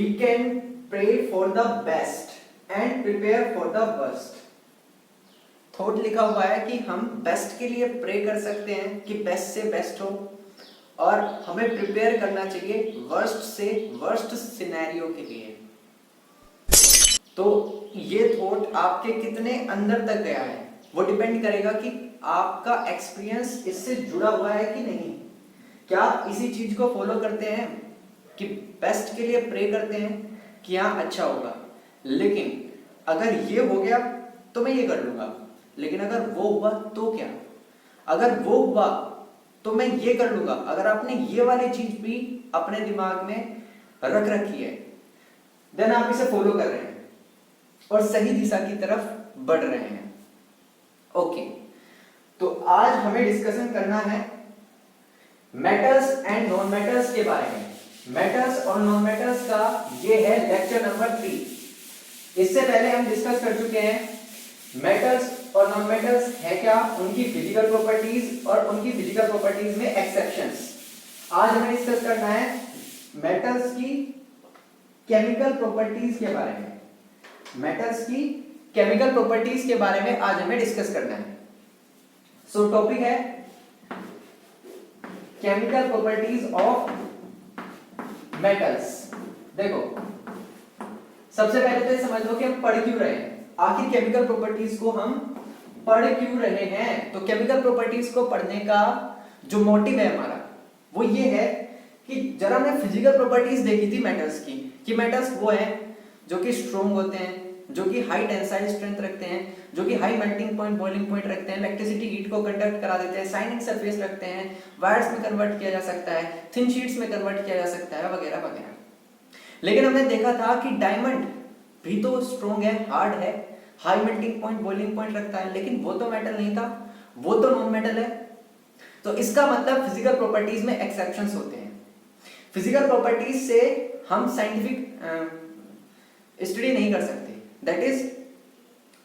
we can pray for the best and prepare for the worst. Thought लिखा हुआ है कि हम बेस्ट के लिए प्रे कर सकते हैं कि बेस्ट से बेस्ट हो, और हमें प्रिपेयर करना चाहिए वर्स्ट से वर्स्ट सिनेरियो के लिए। तो ये थॉट आपके कितने अंदर तक गया है वो डिपेंड करेगा कि आपका एक्सपीरियंस इससे जुड़ा हुआ है कि नहीं। क्या आप इसी चीज को फॉलो करते हैं कि बेस्ट के लिए प्रे करते हैं कि हाँ अच्छा होगा, लेकिन अगर ये हो गया तो मैं ये कर लूंगा, लेकिन अगर वो हुआ तो क्या, अगर वो हुआ तो मैं ये कर लूंगा। अगर आपने ये वाली चीज भी अपने दिमाग में रख रखी है, देन आप इसे फॉलो कर रहे हैं और सही दिशा की तरफ बढ़ रहे हैं। ओके, तो आज हमें डिस्कशन करना है मेटल्स एंड नॉन मेटल्स के बारे में। मेटल्स और नॉन मेटल्स का ये है लेक्चर नंबर 3। इससे पहले हम डिस्कस कर चुके हैं मेटल्स और नॉन मेटल्स है क्या, उनकी फिजिकल प्रॉपर्टीज और उनकी फिजिकल प्रॉपर्टीज में एक्सेप्शंस। आज हमें डिस्कस करना है मेटल्स की केमिकल प्रॉपर्टीज के बारे में। मेटल्स की केमिकल प्रॉपर्टीज के बारे में आज हमें डिस्कस करना है। सो टॉपिक है केमिकल प्रॉपर्टीज ऑफ मेटल्स। देखो, सबसे पहले तो ये समझ लो कि हम पढ़ क्यों रहे हैं, आखिर केमिकल प्रॉपर्टीज को हम पढ़ क्यों रहे हैं। तो केमिकल प्रॉपर्टीज को पढ़ने का जो मोटिव है हमारा वो ये है कि जरा हमने फिजिकल प्रॉपर्टीज देखी थी मेटल्स की, कि मेटल्स वो हैं जो कि स्ट्रॉन्ग होते हैं, जो कि हाई टेंसाइल स्ट्रेंथ रखते हैं, जो कि high melting point, boiling point रखते हैं, इलेक्ट्रिसिटी हीट को कंडक्ट करा देते हैं, शाइनिंग सरफेस रखते हैं, वायर्स में कन्वर्ट किया जा सकता है, थिन शीट्स में कन्वर्ट किया जा सकता है, वगैरह वगैरह। लेकिन हमने देखा था कि डायमंड भी तो स्ट्रॉन्ग है, हार्ड है, high melting point, boiling point रखता है, लेकिन वो तो मेटल नहीं था, वो तो नॉन मेटल है। तो इसका मतलब फिजिकल प्रॉपर्टीज में एक्सेप्शंस होते हैं। फिजिकल प्रॉपर्टीज से हम साइंटिफिक स्टडी नहीं कर सकते। दैट इज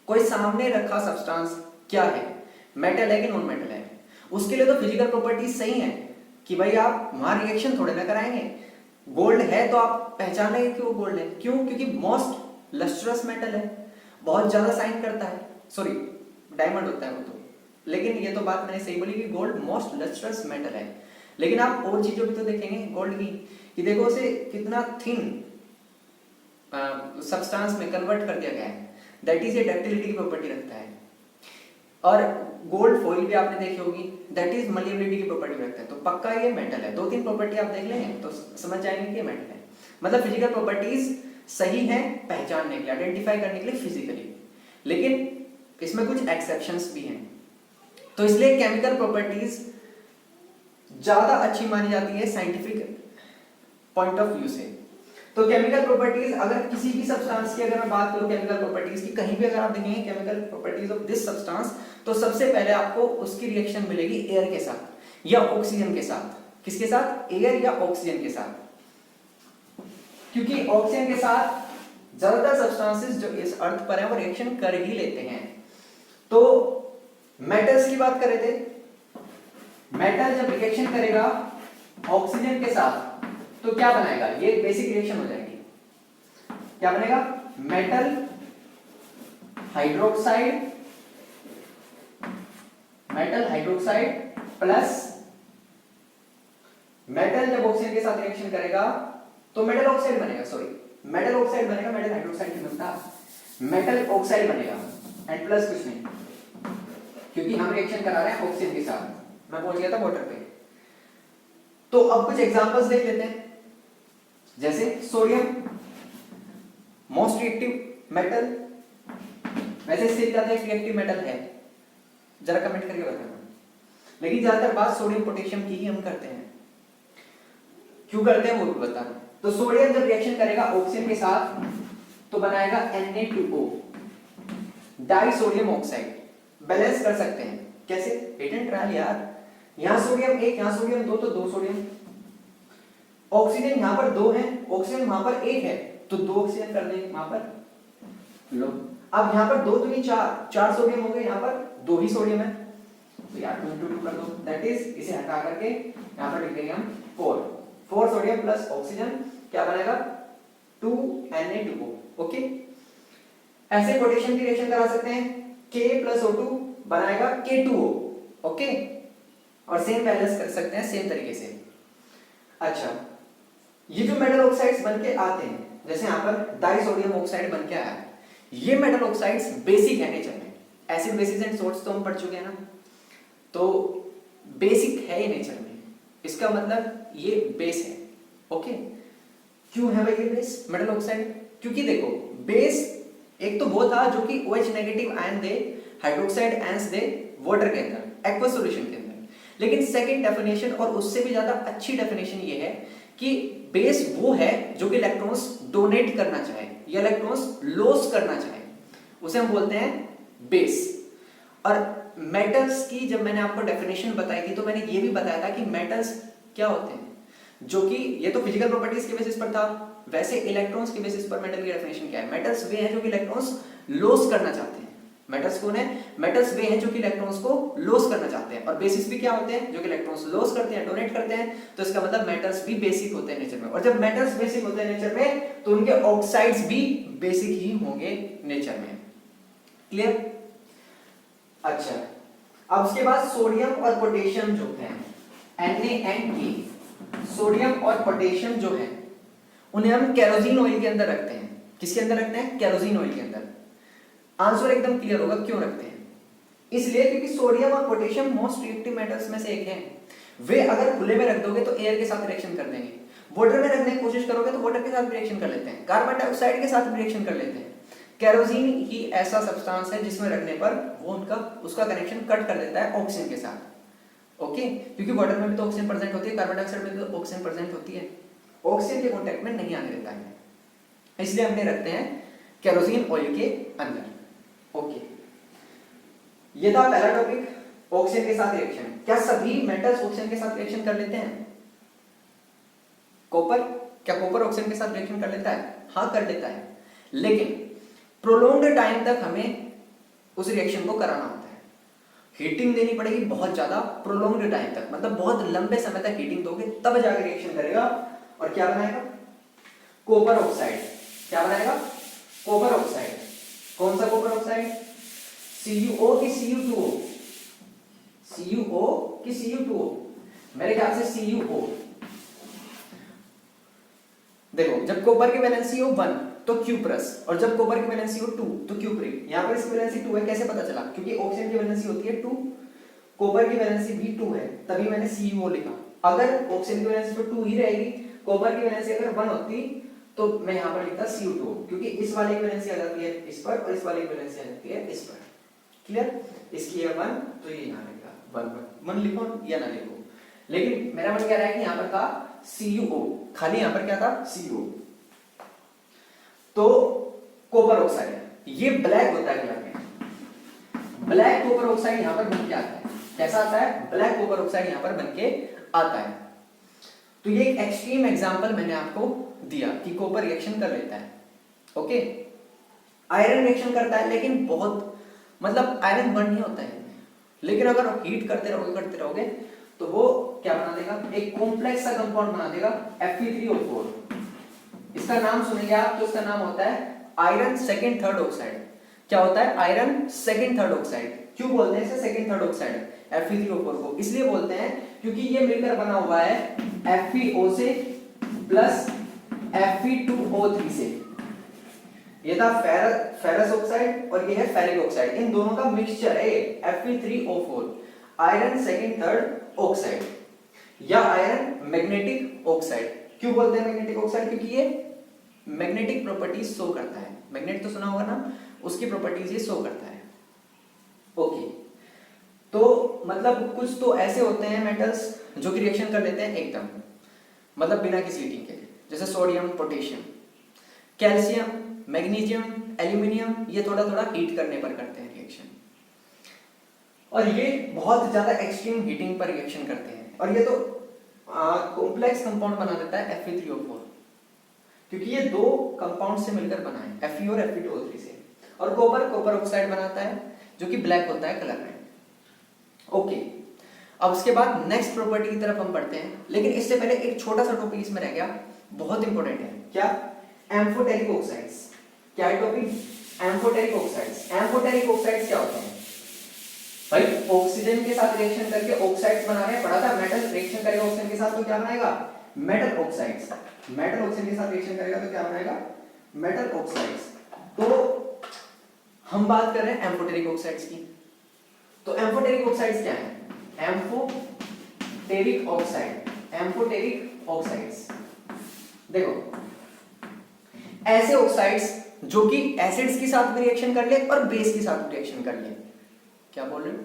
कोई सामने रखा सब्सटेंस क्या है, मेटल है कि नॉन मेटल है, उसके लिए तो फिजिकल प्रॉपर्टीज सही है कि भाई आप वहां रिएक्शन थोड़े ना कराएंगे। गोल्ड है तो आप पहचान लेंगे कि वो गोल्ड है, क्यों? क्योंकि मोस्ट लस्ट्रस मेटल है, बहुत ज्यादा शाइन करता है। सॉरी, डायमंड होता है वो तो, लेकिन ये तो बात मैंने सही बोली कि गोल्ड मोस्ट लस्ट्रस मेटल है। लेकिन आप और चीजों भी तो देखेंगे गोल्ड की, कि देखो उसे कितना थिन सब्सटेंस में कन्वर्ट कर दिया गया है, दैट इज ए डक्टिलिटी की प्रॉपर्टी रखता है। और गोल्ड फॉइल भी आपने देखी होगी, दैट इज मलिएबिलिटी की प्रॉपर्टी रखता है। तो पक्का ये मेटल है। 2-3 प्रॉपर्टी आप देख लेंगे तो समझ जाएंगे कि ये मेटल है। मतलब फिजिकल प्रॉपर्टीज सही है पहचानने के लिए, आइडेंटिफाई करने के लिए फिजिकली, लेकिन इसमें कुछ एक्सेप्शंस भी हैं। तो इसलिए केमिकल प्रॉपर्टीज ज्यादा अच्छी मानी जाती है साइंटिफिक पॉइंट ऑफ व्यू से। तो केमिकल प्रॉपर्टीज, अगर किसी भी सब्सटेंस की अगर मैं बात करूं केमिकल प्रॉपर्टीज की, कहीं भी अगर आप देखेंगे chemical properties of this substance, तो सबसे पहले आपको उसकी रिएक्शन मिलेगी एयर के साथ या ऑक्सीजन के साथ। किसके साथ? एयर या ऑक्सीजन के साथ। क्योंकि ऑक्सीजन के साथ ज्यादातर सब्सटेंसेस जो इस अर्थ पर है वो रिएक्शन कर ही लेते हैं। तो मेटल्स की बात करें थे, मेटल जब रिएक्शन करेगा ऑक्सीजन के साथ तो क्या बनाएगा? ये बेसिक रिएक्शन हो जाएगी। क्या बनेगा? Metal hydroxide, metal hydroxide plus metal जब ऑक्सीजन के साथ रिएक्शन करेगा तो मेटल ऑक्साइड बनेगा। सॉरी, मेटल ऑक्साइड बनेगा, मेटल हाइड्रोक्साइड नहीं बनता, मेटल ऑक्साइड बनेगा एंड प्लस कुछ नहीं, क्योंकि हम रिएक्शन करा रहे हैं ऑक्सीजन के साथ। मैं पहुंच गया था वाटर पे। तो अब कुछ एग्जांपल्स देख लेते हैं, जैसे सोडियम मोस्ट रिएक्टिव मेटल। वैसे इससे ज्यादा एक रिएक्टिव मेटल है, जरा कमेंट करके बताना। लेकिन ज्यादातर बात सोडियम पोटेशियम की ही हम करते हैं, क्यों करते हैं वो भी बताना। तो सोडियम जब रिएक्शन करेगा ऑक्सीजन के साथ तो बनाएगा Na2O, die sodium oxide. Balance कर सकते हैं कैसे? हिट एंड ट्रायल यार। यहां सोडियम 1, यहां सोडियम 2, तो 2 सोडियम। ऑक्सीजन यहां पर 2 है, ऑक्सीजन वहां पर 1 है, तो 2 ऑक्सीजन कर देंगे वहां पर। लो, अब यहां पर 2 दूनी 4 सोडियम हो गए, यहां पर 2 ही सोडियम है, तो यार 2 into 2 कर दो। दैट इज इसे हटा करके यहां पर लिख देंगे हम 4 सोडियम प्लस ऑक्सीजन, क्या बनेगा? 2Na2O। ओके, ऐसे पोटेशियम की रिएक्शन करा सकते हैं, K प्लस O2 बनाएगा K2O। ओके, और सेम बैलेंस कर सकते हैं सेम तरीके से। अच्छा, ये जो मेटल ऑक्साइड्स बनके आते हैं, जैसे यहां पर डाइसोडियम ऑक्साइड बनके आया, ये मेटल ऑक्साइड्स बेसिक है नेचर में। एसिड बेसिस एंड सोर्स तो हम पढ़ चुके हैं ना, तो बेसिक है ये नेचर में, इसका मतलब ये बेस है। ओके, क्यों है भाई ये बेस मेटल ऑक्साइड? क्योंकि देखो बेस एक तो वो था जो कि OH नेगेटिव आयन दे, हाइड्रोक्साइड आयंस दे वाटर के अंदर, एक्वस सॉल्यूशन के अंदर। लेकिन सेकंड डेफिनेशन और उससे भी ज्यादा अच्छी डेफिनेशन ये है कि बेस वो है जो कि इलेक्ट्रॉन्स डोनेट करना चाहे या इलेक्ट्रॉन्स लॉस करना चाहे, उसे हम बोलते हैं बेस। और मेटल्स की जब मैंने आपको डेफिनेशन बताई थी तो मैंने ये भी बताया था कि मेटल्स क्या होते हैं, जो कि ये तो फिजिकल प्रॉपर्टीज के बेसिस पर था, वैसे इलेक्ट्रॉन्स के बेसिस पर मेटल की डेफिनेशन क्या है? मेटल्स वे हैं जो कि इलेक्ट्रॉन्स लॉस करना चाहते हैं। मेटल्स कौन है? मेटल्स वे हैं जो कि इलेक्ट्रॉन्स को लॉस करना चाहते हैं, और बेसिस भी क्या होते हैं? जो कि इलेक्ट्रॉन्स लॉस करते हैं, डोनेट करते हैं। तो इसका मतलब मेटल्स भी बेसिक होते हैं नेचर में, और जब मेटल्स बेसिक होते हैं नेचर में तो उनके ऑक्साइड्स भी बेसिक ही होंगे नेचर में। क्लियर? अच्छा, अब उसके बाद सोडियम और पोटेशियम जो है Na and K, सोडियम और पोटेशियम जो है उन्हें हम केरोसिन ऑयल के अंदर रखते हैं। किसके अंदर रखते हैं? केरोसिन ऑयल के अंदर। आंसर एकदम क्लियर होगा क्यों रखते हैं। इसलिए क्योंकि सोडियम और पोटेशियम मोस्ट रिएक्टिव मेटल्स में से एक है। वे अगर खुले में रख दोगे तो एयर के साथ रिएक्शन कर देंगे, वाटर में रखने की कोशिश करोगे तो वाटर के साथ रिएक्शन कर लेते हैं, कार्बन डाइऑक्साइड के साथ रिएक्शन कर लेते हैं। केरोसिन ही ऐसा सब्सटेंस है जिसमें रखने पर वो उसका कनेक्शन कट कर देता है ऑक्सीजन के साथ। ओके, क्योंकि वाटर में भी तो ऑक्सीजन प्रेजेंट होती है, कार्बन डाइऑक्साइड में भी तो ऑक्सीजन प्रेजेंट होती है, ऑक्सीजन के कांटेक्ट में नहीं आने देता है, इसलिए हमने रखते हैं केरोसिन ऑयल के अंदर। ओके, ये था पहला टॉपिक, ऑक्सीजन के साथ रिएक्शन। क्या सभी मेटल्स ऑक्सीजन के साथ रिएक्शन कर लेते हैं? कॉपर, क्या कॉपर ऑक्सीजन के साथ रिएक्शन कर लेता है? हाँ कर लेता है, लेकिन प्रोलॉन्ग्ड टाइम तक हमें उस रिएक्शन को कराना होता है। हीटिंग देनी पड़ेगी बहुत ज्यादा, प्रोलॉन्ग्ड टाइम तक, मतलब बहुत लंबे समय तक हीटिंग दोगे तब जाकर रिएक्शन करेगा, और क्या बनाएगा? Copper oxide. क्या बनाएगा? Copper oxide. कौन सा कॉपर ऑक्साइड? CuO की Cu2O? CuO की Cu2O? मेरे ख्याल से CuO। देखो, जब कॉपर की वैलेंसी हो 1 तो Q प्लस, और जब कॉपर की वैलेंसी हो 2 तो Q प्री। यहां पर इसकी वैलेंसी 2 है, कैसे पता चला? क्योंकि ऑक्सीजन की वैलेंसी होती है 2, कॉपर की वैलेंसी भी 2 है, तभी मैंने CuO लिखा। अगर ऑक्सीजन की वैलेंसी तो 2 ही रहेगी, कॉपर की वैलेंसी अगर 1 होती तो मैं यहां पर लिखता Cu2, क्योंकि इस वाले की वैलेंसी आ जाती है इस पर और इस वाले की वैलेंसी आ जाती है इस पर। क्लियर? इसकी है 1 तो ये यहां रहेगा 1 लिखो या ना लिखो, लेकिन मेरा मन कह रहा है कि यहां पर था CuO, खाली यहां पर क्या था? CuO। तो कॉपर ऑक्साइड ये ब्लैक होता है कलर में, ब्लैक कॉपर ऑक्साइड यहां पर बन के आता है। कैसा आता है? ब्लैक कॉपर ऑक्साइड यहां पर बन के आता है। तो ये एक एक्सट्रीम एग्जांपल मैंने आपको दिया कि कॉपर रिएक्शन कर लेता है। ओके, आयरन रिएक्शन करता है, लेकिन बहुत मतलब आयरन बर्न नहीं होता है, लेकिन अगर हीट करते रहोगे तो वो क्या बना देगा? एक कॉम्प्लेक्स सा कंपाउंड बना देगा Fe3O4। इसका नाम सुनेंगे आप तो इसका नाम होता है आयरन सेकंड थर्ड ऑक्साइड। क्या होता है? Iron second third oxide. क्यों बोलते हैं इसे सेकंड थर्ड ऑक्साइड Fe3O4 को? इसलिए बोलते हैं क्योंकि ये मिलकर बना हुआ है FeO से प्लस Fe2O3 से। ये था फेरस ऑक्साइड और ये है फेरिक ऑक्साइड, इन दोनों का मिक्सचर है Fe3O4, iron second third oxide या आयरन मैग्नेटिक ऑक्साइड। क्यों बोलते हैं मैग्नेटिक ऑक्साइड? क्योंकि ये मैग्नेटिक प्रॉपर्टीज शो करता है। मैग्नेट तो सुना होगा ना, उसकी प्रॉपर्टीज ये शो करता है। ओके, तो मतलब कुछ तो ऐसे होते हैं मेटल्स जो कि रिएक्शन कर लेते हैं एकदम, मतलब बिना किसी हीटिंग के, जैसे sodium, potassium, calcium, magnesium, aluminium, ये थोड़ा थोड़ा हीट करने पर करते हैं रिएक्शन, और ये बहुत ज्यादा एक्सट्रीम हीटिंग पर रिएक्शन करते हैं, और ये तो कॉम्प्लेक्स कंपाउंड बना देता है Fe3O4, क्योंकि ये दो कंपाउंड से मिलकर बना है Fe और Fe2O3 से। और कॉपर ऑक्साइड बनाता है जो कि ब्लैक होता है कलर में। ओके, अब उसके बाद नेक्स्ट प्रॉपर्टी की तरफ हम बढ़ते हैं, लेकिन इससे पहले एक छोटा सा टॉपिक इसमें रह गया, बहुत इंपॉर्टेंट है। क्या? Amphoteric oxides. क्या है topic? Amphoteric oxides. Amphoteric oxides क्या होते हैं भाई? ऑक्सीजन के साथ रिएक्शन करके ऑक्साइड्स बना रहे हैं, पढ़ा था। मेटल रिएक्शन करेगा ऑक्सीजन के साथ तो क्या बनाएगा? Metal oxides. मेटल ऑक्सीजन के साथ रिएक्शन करेगा तो क्या बनाएगा? Metal oxides. तो हम बात कर रहे हैं एम्फोटेरिक ऑक्साइड्स की। तो एम्फोटेरिक ऑक्साइड्स क्या है? एम्फोटेरिक ऑक्साइड, एम्फोटेरिक ऑक्साइड्स देखो ऐसे ऑक्साइड्स जो कि एसिड्स के साथ भी रिएक्शन कर ले और बेस के साथ भी रिएक्शन कर ले। क्या बोल रहे हो?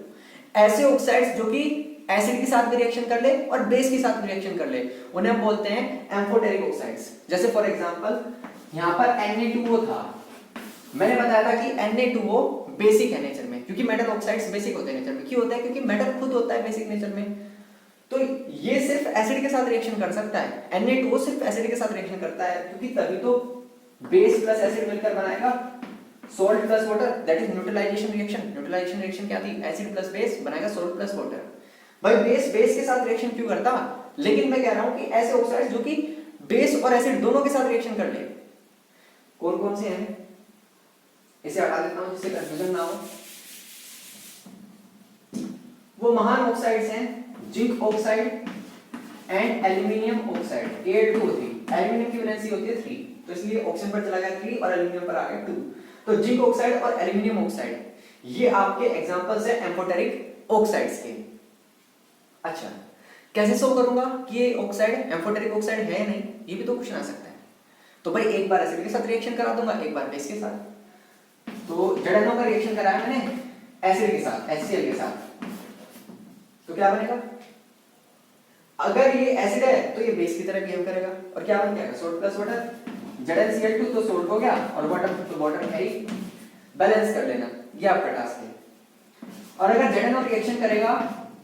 ऐसे ऑक्साइड्स जो कि एसिड के साथ भी रिएक्शन कर ले और बेस के साथ भी रिएक्शन कर ले, उन्हें हम बोलते हैं एम्फोटेरिक ऑक्साइड्स। जैसे फॉर एग्जांपल यहां पर Na2O था, मैंने बताया था कि Na2O बेसिक है नेचर में, क्योंकि मेटल ऑक्साइड्स बेसिक होते हैं नेचर में। क्यों होता है? क्योंकि मेटल खुद होता है बेसिक नेचर में। तो ये सिर्फ एसिड के साथ रिएक्शन कर सकता है। Na2O सिर्फ एसिड के साथ रिएक्शन करता है, क्योंकि तभी तो बेस प्लस एसिड मिलकर बनाएगा salt plus water, that is neutralization reaction. Neutralization reaction क्या थी? एसिड प्लस बेस बनाएगा सॉल्ट प्लस वाटर। भाई बेस के साथ रिएक्शन क्यों करता? लेकिन मैं कह रहा हूं कि ऐसे ऑक्साइड्स जो कि बेस और एसिड दोनों के साथ रिएक्शन कर ले, कौन कौन से हैं? इसे हटा देता हूं जिससे कंफ्यूजन ना हो। वो महान ऑक्साइड्स हैं zinc oxide and aluminium oxide. Al2 होती है, एल्यूमिनियम की वैलेंसी होती है 3, तो इसलिए ऑक्सीजन पर चला गया 3 और एल्यूमिनियम पर आ गया 2। तो जिंक ऑक्साइड और एल्यूमिनियम ऑक्साइड ये आपके एग्जांपल्स हैं एम्फोटेरिक ऑक्साइड्स के। अच्छा, कैसे शो करूंगा कि ये ऑक्साइड एम्फोटेरिक ऑक्साइड है या नहीं? ये भी तो क्वेश्चन आ सकता है। तो भाई एक बार एसिड के साथ रिएक्शन करा दूंगा, एक बार बेस के साथ। तो जड़नों का रिएक्शन कराया मैंने एसिड के साथ, HCl के साथ, तो क्या बनेगा? अगर ये एसिड है तो ये बेस की तरह बिहेव करेगा और क्या बन जाएगा? Salt plus water. ZnCl2 तो सॉल्ट हो गया और वाटर तो वाटर है ही, बैलेंस कर लेना, ये आपका टास्क है। और अगर ZnO रिएक्शन करेगा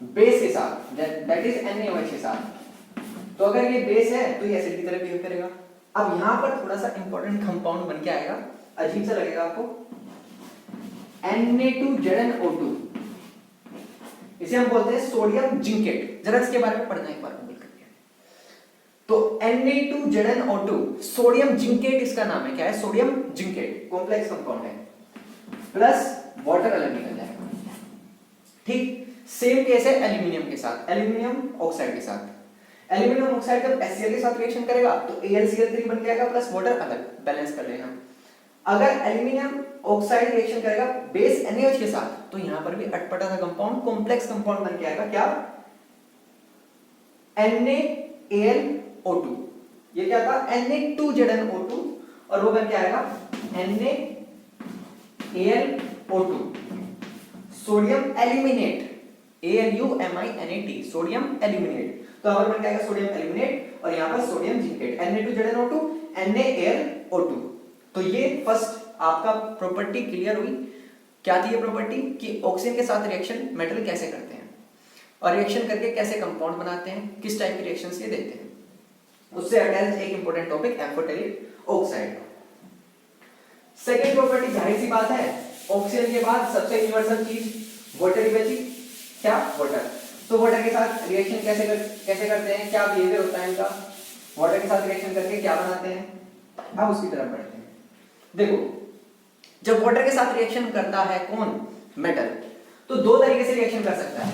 बेस के साथ, दैट इज NaOH के साथ, तो अगर ये बेस है तो ये एसिड की तरह बिहेव करेगा। अब यहां पर थोड़ा सा इंपॉर्टेंट कंपाउंड बन के आएगा, अजीब सा लगेगा आपको, Na2ZnO2, इसे हम बोलते हैं सोडियम जिंकेट। जरा इसके बारे में पढ़ना एक बार गूगल करके। तो Na2ZnO2 सोडियम जिंकेट इसका नाम है। क्या है? सोडियम जिंकेट, कॉम्प्लेक्स कंपाउंड है, प्लस वाटर अलग निकल जाएगा। ठीक सेम केस है एल्यूमिनियम के साथ, एल्यूमिनियम ऑक्साइड के साथ। एल्यूमिनियम ऑक्साइड जब HCl के साथ रिएक्शन करेगा तो AlCl3 बन जाएगा प्लस वाटर अलग, बैलेंस कर लेना। अगर एल्यूमिनियम ऑक्साइड रिएक्शन करेगा बेस NaOH के साथ तो यहां पर भी अटपटा सा कंपाउंड, कॉम्प्लेक्स कंपाउंड बन के आएगा। क्या? NaAlO2। ये क्या था? Na2ZnO2 और वो बन के आएगा NaAlO2, sodium aluminate, AluMinate, sodium aluminate. तो यहां पर बन के आएगा सोडियम एल्यूमिनेट और यहां पर सोडियम जिंकेट, Na2ZnO2 NaAlO2। तो ये फर्स्ट आपका प्रॉपर्टी क्लियर हुई। क्या थी ये प्रॉपर्टी? कि ऑक्सीजन के साथ रिएक्शन मेटल कैसे करते हैं और रिएक्शन करके कैसे कंपाउंड बनाते हैं, किस टाइप के रिएक्शंस ये देते हैं। उससे अटैच एक important topic amphoteric oxide. Second property जाहिर सी बात है, ऑक्सीजन के बाद सबसे यूनिवर्सल चीज वाटर ही बची। क्या? वाटर। तो वाटर के साथ रिएक्शन कैसे करते हैं, क्या बिहेवियर होता है इनका, वाटर के साथ रिएक्शन करके क्या बनाते हैं, अब उसकी तरफ बढ़ते हैं। देखो जब वाटर के साथ रिएक्शन करता है कौन? मेटल, तो दो तरीके से रिएक्शन कर सकता है।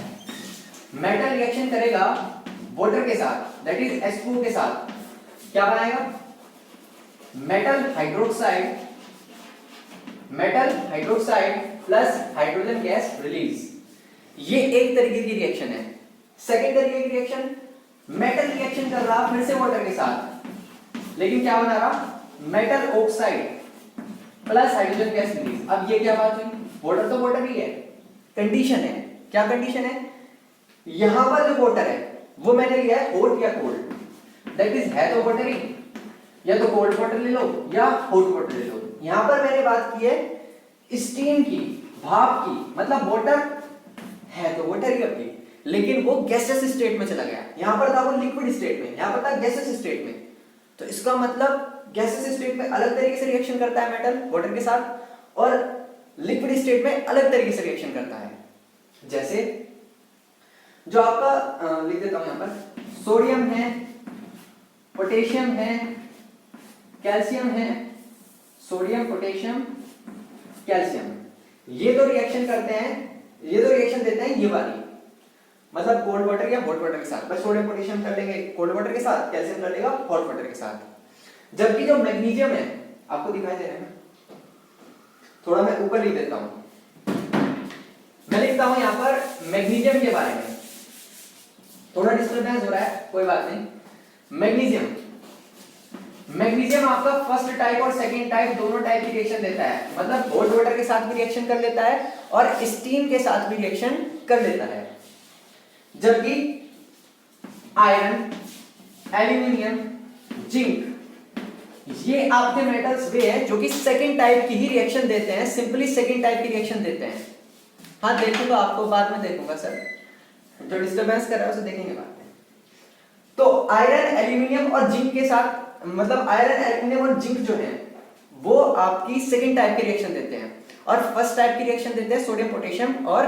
मेटल रिएक्शन करेगा वाटर के साथ, दैट इज H2O के साथ, क्या बनाएगा? Metal hydroxide plus hydrogen gas release. ये एक तरीके की रिएक्शन है। सेकेंड तरीके की रिएक्शन, मेटल रिएक्शन कर रहा फिर से वाटर के साथ, लेकिन क्या बना रहा? Metal oxide plus hydrogen gas release. अब ये क्या बात हुई? वाटर तो वाटर ही है, कंडीशन है। क्या कंडीशन है? यहां पर जो वाटर है वो मैंने लिया है हॉट या कोल्ड, दैट इज है तो वाटर ही, या तो कोल्ड वाटर ले लो या हॉट वाटर ले लो। यहां पर मैंने बात की है स्टीम की, भाप की, मतलब वाटर है तो वाटर ही अपनी, लेकिन वो गैसेस स्टेट में चला गया। यहां पर था वो लिक्विड स्टेट में, यहां पर था गैसेस स्टेट में। तो इसका मतलब गैसेस स्टेट में अलग तरीके से रिएक्शन करता है मेटल वाटर के साथ, और लिक्विड स्टेट में अलग तरीके से रिएक्शन करता है। जैसे जो आपका लिख देता हूं यहां पर, सोडियम है, पोटेशियम है, कैल्शियम है, सोडियम पोटेशियम कैल्शियम, ये दो रिएक्शन करते हैं, ये दो रिएक्शन देते हैं ये वाली, मतलब कोल्ड वाटर या हॉट वाटर के साथ। बस सोडियम पोटेशियम कर लेंगे कोल्ड वाटर के साथ, कैल्शियम कर लेगा हॉट वाटर के साथ। जबकि जो मैग्नीशियम है, आपको दिखाई दे रहा है ना, थोड़ा मैं ऊपर लिख देता हूं, मैं लिखता हूं यहां पर मैग्नीशियम के बारे में, थोड़ा डिस्टर्बेंस हो रहा है, कोई बात नहीं। मैग्नीशियम, मैग्नीशियम आपका फर्स्ट टाइप और सेकंड टाइप दोनों टाइप की रिएक्शन देता है, मतलब हॉट वाटर के साथ भी रिएक्शन कर लेता है और स्टीम के साथ भी रिएक्शन कर लेता है। जबकि आयरन, एल्यूमिनियम, जिंक, ये आपके मेटल्स वे हैं जो कि सेकंड टाइप की ही रिएक्शन देते हैं, सिंपली सेकंड टाइप की रिएक्शन देते हैं। हाँ देखूंगा आपको बाद में देखूंगा सर, जो डिस्टर्बेंस कर रहा है उसे देखेंगे बाद में। तो आयरन, एल्यूमिनियम और जिंक के साथ, मतलब आयरन, एल्यूमिनियम और जिंक जो है वो आपकी सेकंड टाइप की रिएक्शन देते हैं और फर्स्ट टाइप की रिएक्शन देते हैं सोडियम पोटेशियम और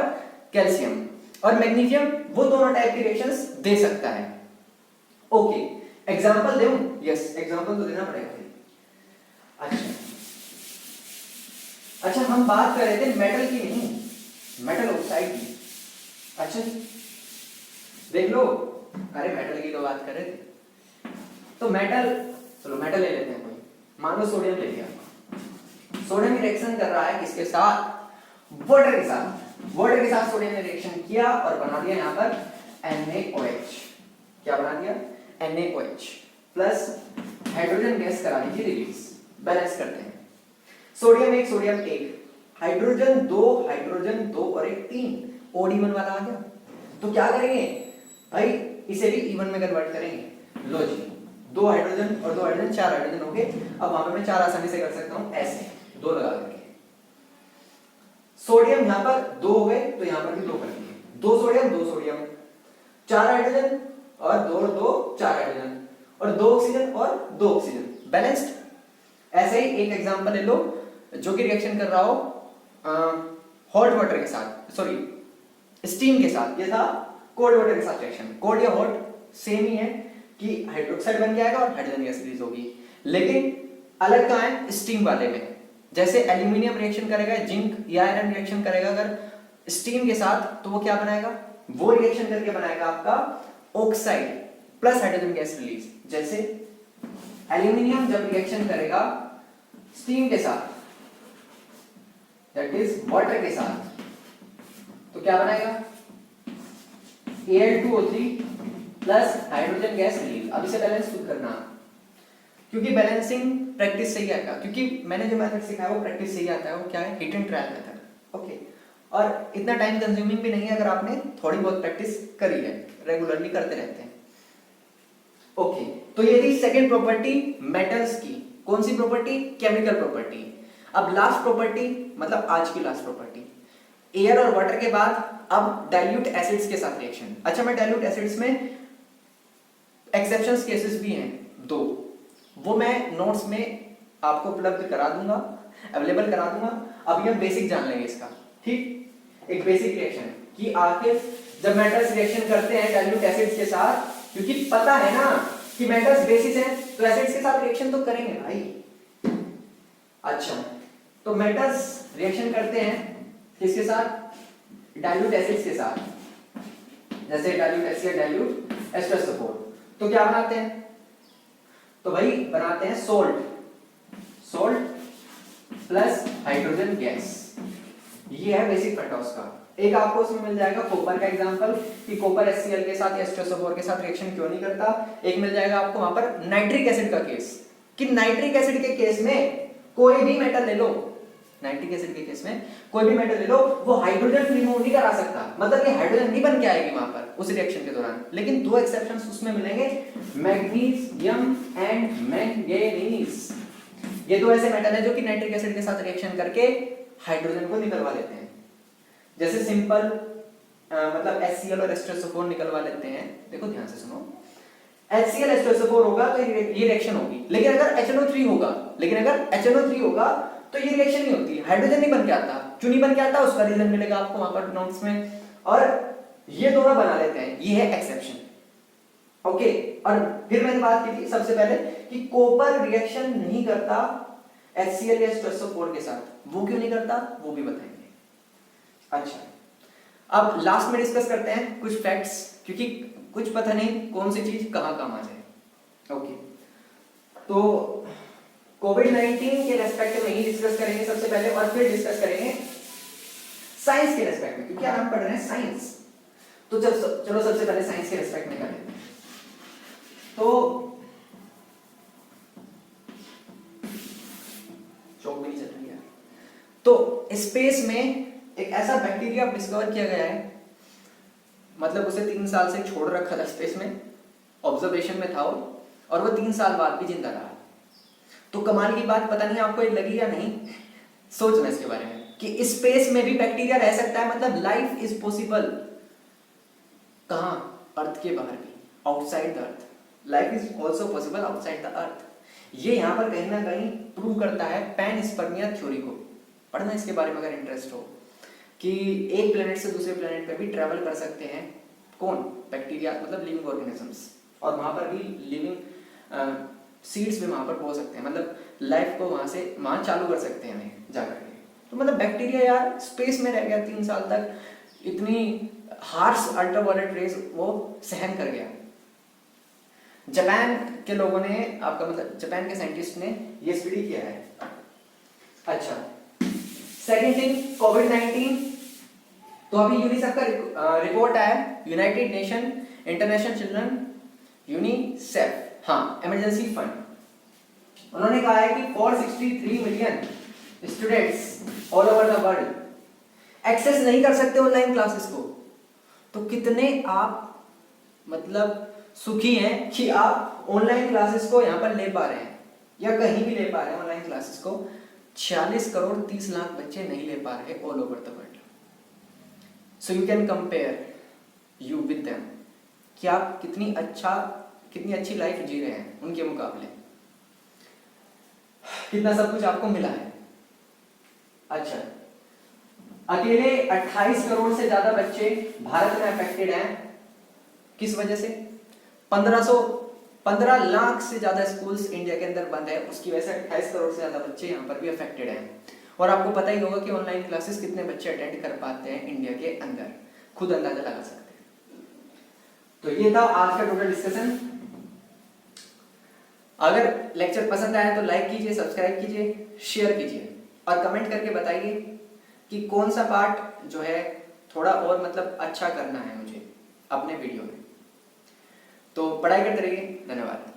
कैल्शियम। और मैग्नीशियम वो दोनों टाइप की रिएक्शंस दे सकता है। ओके, एग्जांपल दूं? यस, एग्जांपल तो देना पड़ेगा। अच्छा, हम बात कर रहे थे मेटल की, नहीं मेटल ऑक्साइड की। अच्छा देख लो, अरे मेटल की तो बात कर रहे थे, तो मेटल, चलो मेटल ले लेते हैं कोई, मान लो सोडियम ले लिया। सोडियम रिएक्शन कर रहा है किसके साथ? वाटर के साथ। वाटर के साथ सोडियम ने रिएक्शन किया और बना दिया यहां पर NaOH। क्या बना दिया? NaOH प्लस हाइड्रोजन गैस करा दीजिए रिलीज। बैलेंस करते हैं, सोडियम 1 सोडियम 1, हाइड्रोजन 2 हाइड्रोजन 2 और 1 3, OD1 वाला आ गया। तो क्या करेंगे भाई, इसे भी इवन में कन्वर्ट करेंगे। लो जी, 2 हाइड्रोजन और 2 हाइड्रोजन 4 हाइड्रोजन हो गए। अब वहां पे मैं 4 आसानी से कर सकता हूं, ऐसे 2 लगा करके। सोडियम यहां पर 2 हो गए तो यहां पर भी 2 कर दिए, 2 सोडियम 2 सोडियम, 4 हाइड्रोजन और 2 2 4 हाइड्रोजन और 2 ऑक्सीजन और 2 ऑक्सीजन, बैलेंस्ड। ऐसे ही एक एग्जांपल ले लो जो कि रिएक्शन कर रहा हो हॉट वाटर के साथ, सॉरी स्टीम के साथ। ये था कोल्ड वाटर के साथ रिएक्शन। कोल्ड या हॉट सेम ही है कि हाइड्रोक्साइड बन जाएगा और हाइड्रोजन गैस रिलीज होगी, लेकिन अलग कहां है? स्टीम वाले में। जैसे एल्यूमिनियम रिएक्शन करेगा जिंक या आयरन रिएक्शन करेगा अगर स्टीम के साथ, तो वो क्या बनाएगा? वो रिएक्शन करके बनाएगा आपका oxide plus hydrogen gas release. जैसे एल्यूमिनियम जब रिएक्शन करेगा स्टीम के साथ, दैट इज वाटर के साथ, तो क्या बनाएगा? Al2O3 plus hydrogen gas release. अब इसे बैलेंस खुद करना, क्योंकि बैलेंसिंग प्रैक्टिस से ही आएगा, क्योंकि मैंने जो मेथड सिखाया वो प्रैक्टिस से ही आता है। वो क्या है? Hit and trial method. Okay, और इतना टाइम कंज्यूमिंग भी नहीं है अगर आपने थोड़ी बहुत प्रैक्टिस करी है, रेगुलरली करते रहते हैं। ओके, तो ये थी सेकंड प्रॉपर्टी मेटल्स की। कौन सी प्रॉपर्टी? Chemical property. अब लास्ट प्रॉपर्टी, मतलब आज की लास्ट प्रॉपर्टी, एयर और वाटर के बाद अब डाइल्यूट एसिड्स के साथ रिएक्शन। अच्छा, मैं डाइल्यूट एसिड्स में एक्सेप्शंस केसेस भी हैं 2, वो मैं नोट्स में आपको उपलब्ध करा दूंगा, अवेलेबल करा दूंगा। अब ये बेसिक जान लेंगे इसका, ठीक? एक बेसिक रिएक्शन कि आखिर जब मेटल्स रिएक्शन करते हैं डाइल्यूट एसिड्स के साथ, क्योंकि पता है ना कि मेटल्स बेसिस हैं, तो एसिड्स के साथ रिएक्शन तो करेंगे भाई। अच्छा, तो मेटल्स रिएक्शन करते हैं किसके साथ? डाइल्यूट एसिड्स के साथ, जैसे डाइल्यूट HCl, डाइल्यूट H2SO4। तो क्या बनाते हैं? तो भाई बनाते हैं सोल्ट प्लस हाइड्रोजन गैस। ये है बेसिक फंडा उसका। एक आपको उसमें मिल जाएगा कॉपर का एग्जांपल कि कॉपर HCl के साथ H2SO4 के साथ रिएक्शन क्यों नहीं करता। एक मिल जाएगा आपको वहां पर नाइट्रिक एसिड का केस, कि नाइट्रिक एसिड के केस में कोई भी मेटल ले लो, नाइट्रिक एसिड के केस में कोई भी मेटल ले लो, वो हाइड्रोजन रिमूव नहीं करा सकता, मतलब ये हाइड्रोजन नहीं बन के आएगी वहां पर उस रिएक्शन के दौरान। लेकिन 2 एक्सेप्शंस उसमें मिलेंगे, मैग्नीशियम एंड मैंगनीज। ये 2 ऐसे मेटल है जो कि नाइट्रिक एसिड के साथ रिएक्शन करके हाइड्रोजन को निकलवा लेते हैं। जैसे सिंपल मतलब HCl और H2SO4 निकलवा लेते हैं। देखो ध्यान से सुनो, HCl H2SO4 होगा तो ये रिएक्शन होगी, लेकिन अगर HNO3 होगा तो ये रिएक्शन नहीं होती, हाइड्रोजन नहीं बन के आता, क्यों नहीं बन के आता? उसका रीजन मिलेगा आपको वहां पर नोट्स में। और ये दोनों बना लेते हैं, ये है एक्सेप्शन। ओके, और फिर मैंने बात की थी सबसे पहले कि कॉपर रिएक्शन नहीं करता HCl या H2SO4 के साथ, वो क्यों नहीं करता वो भी बताएंगे। अच्छा, अब लास्ट में डिस्कस करते हैं कुछ फैक्ट्स, क्योंकि कुछ पता नहीं कौन सी चीज कहाँ काम आ जाए। ओके, तो कोविड-19 के रेस्पेक्ट में ही डिस्कस करेंगे सबसे पहले, और फिर डिस्कस करेंगे साइंस के रेस्पेक्ट में, क्योंकि हम पढ़ रहे हैं साइंस। तो चलो सबसे पहले साइंस के रेस्पेक्ट में करें। तो चौक भी नहीं चल रही है। तो स्पेस में एक ऐसा बैक्टीरिया डिस्कवर किया गया है, मतलब उसे 3 साल से छोड़ रखा था स्पेस में, ऑब्जर्वेशन में था वो, और वो 3 साल बाद भी जिंदा रहा। तो कमाल की बात, पता नहीं आपको ये लगी या नहीं, सोचना इसके बारे में कि स्पेस में भी बैक्टीरिया रह सकता है, मतलब लाइफ इज पॉसिबल। कहां? अर्थ के बाहर भी, outside the earth life is also possible outside the earth. ये यहाँ पर कहीं ना कहीं प्रूव करता है पैनस्पर्मिया थ्योरी को। पढ़ना इसके बारे में अगर इंटरेस्ट हो, कि एक प्लेनेट से दूसरे प्लेनेट पे भी ट्रेवल कर सकते हैं कौन? बैक्टीरिया, मतलब लिविंग ऑर्गेनिजम्स, और वहां पर भी लिविंग सीड्स भी वहां पर बो सकते हैं, मतलब लाइफ को वहां चालू कर सकते हैं हमें जाकर के। तो मतलब बैक्टीरिया यार स्पेस में रह गया 3 साल तक, इतनी हार्श अल्ट्रावायलेट रेज वो सहन कर गया। जापान के लोगों ने, आपका मतलब जापान के साइंटिस्ट ने ये स्टडी किया है। अच्छा, सेकेंड थिंग, कोविड-19, तो अभी यूनिसेफ का रिपोर्ट आया, United Nation International Children UNICEF, हाँ, इमरजेंसी फंड, उन्होंने कहा है कि 463 million students all over the world access नहीं कर सकते ऑनलाइन क्लासेस को। तो कितने आप मतलब सुखी हैं कि आप ऑनलाइन क्लासेस को यहाँ पर ले पा रहे हैं, या कहीं भी ले पा रहे हैं ऑनलाइन क्लासेस को। 46 करोड़ 30 लाख बच्चे नहीं ले पा रहे all over the world. So you can compare you with them, कि आप कितनी अच्छी लाइफ जी रहे हैं उनके मुकाबले, कितना सब कुछ आपको मिला है। अच्छा, अकेले 28 करोड़ से ज्यादा बच्चे भारत में अफेक्टेड हैं, किस वजह से? 15 लाख से ज्यादा स्कूल्स इंडिया के अंदर बंद है, उसकी वजह से 28 करोड़ से ज्यादा बच्चे यहाँ पर भी अफेक्टेड हैं। और आपको पता ही होगा कि ऑनलाइन क्लासेस कितने बच्चे अटेंड कर पाते हैं इंडिया के अंदर, खुद अंदाजा लगा सकते हैं। तो ये था आज का टोटल डिस्कशन। अगर लेक्चर पसंद आया तो लाइक कीजिए, सब्सक्राइब कीजिए, शेयर कीजिए, और कमेंट करके बताइए कि कौन सा पार्ट जो है थोड़ा और मतलब अच्छा करना है मुझे अपने वीडियो में। तो पढ़ाई करते रहिए, धन्यवाद।